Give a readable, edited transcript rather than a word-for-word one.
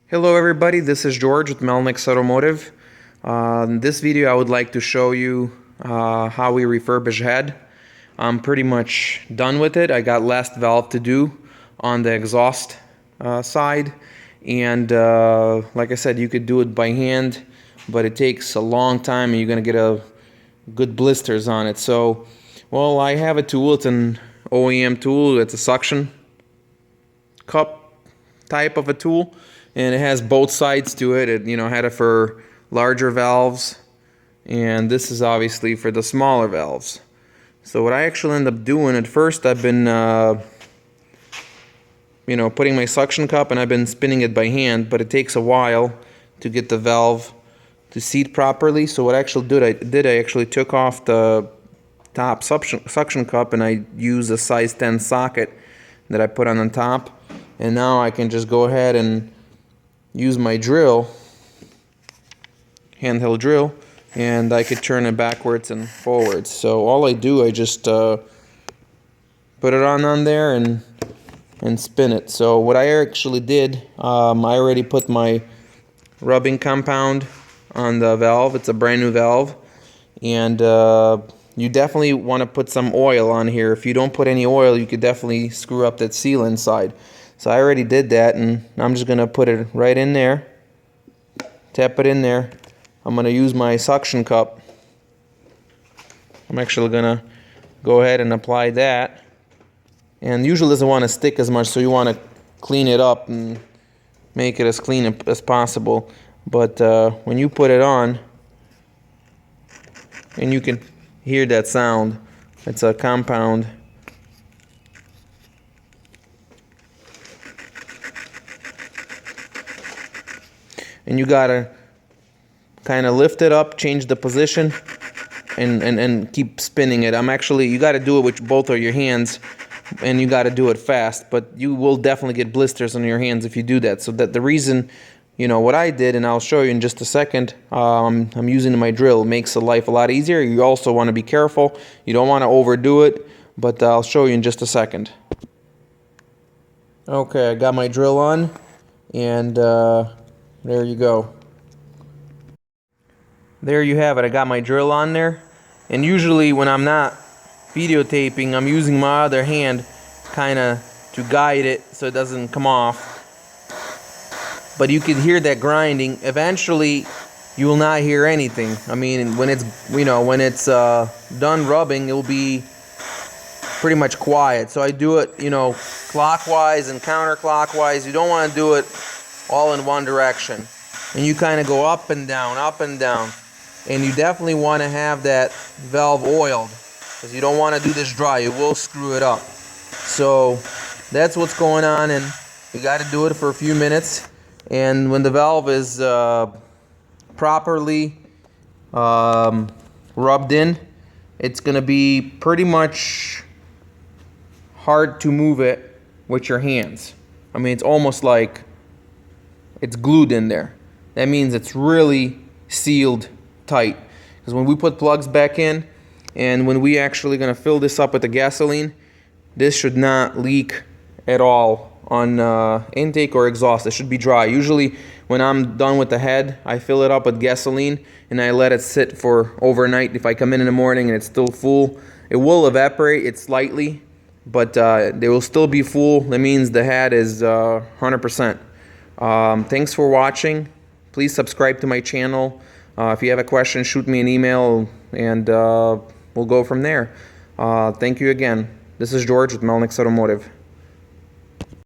Hello everybody, this is George with Melnick's Automotive. In this video I would like to show you how we refurbish head. I'm pretty much done with it. I got last valve to do on the exhaust side, and like I said, you could do it by hand, but it takes a long time and you're gonna get a good blisters on it. So, well, I have a tool. It's an OEM tool. It's a suction cup type of a tool, and it has both sides to it. It had it for larger valves, and this is obviously for the smaller valves. So what I actually end up doing, at first I've been putting my suction cup and I've been spinning it by hand, but it takes a while to get the valve to seat properly. So what I actually did, I actually took off the top suction cup and I used a size 10 socket that I put on the top, and now I can just go ahead and use my drill, handheld drill, and I could turn it backwards and forwards. So all I do, I just put it on there and spin it. So what I actually did, I already put my rubbing compound on the valve. It's a brand new valve, and you definitely want to put some oil on here. If you don't put any oil, you could definitely screw up that seal inside. So I already did that, and I'm just going to put it right in there, tap it in there. I'm going to use my suction cup. I'm actually going to go ahead and apply that. And usually doesn't want to stick as much, so you want to clean it up and make it as clean as possible. But when you put it on, and you can hear that sound, it's a compound. And you gotta kind of lift it up, change the position, and keep spinning it. You gotta do it with both of your hands, and you gotta do it fast, but you will definitely get blisters on your hands if you do that. So that the reason, what I did, and I'll show you in just a second, I'm using my drill. It makes the life a lot easier. You also want to be careful. You don't want to overdo it, but I'll show you in just a second. Okay, I got my drill on, and there you go. There you have it. I got my drill on there, and usually when I'm not videotaping, I'm using my other hand kind of to guide it so it doesn't come off. But you can hear that grinding. Eventually, you will not hear anything. I mean, when it's done rubbing, it will be pretty much quiet. So I do it, clockwise and counterclockwise. You don't want to do it all in one direction. And you kind of go up and down, up and down. And you definitely want to have that valve oiled, because you don't want to do this dry. You will screw it up. So that's what's going on, and you got to do it for a few minutes. And when the valve is properly rubbed in, it's going to be pretty much hard to move it with your hands. I mean, it's almost like it's glued in there. That means it's really sealed tight. Because when we put plugs back in, and when we actually going to fill this up with the gasoline, this should not leak at all on intake or exhaust. It should be dry. Usually when I'm done with the head, I fill it up with gasoline and I let it sit for overnight. If I come in the morning and it's still full, it will evaporate it slightly, but they will still be full. That means the head is 100%. Thanks for watching. Please subscribe to my channel. If you have a question, shoot me an email, and we'll go from there. Thank you again. This is George with Melnick's Automotive.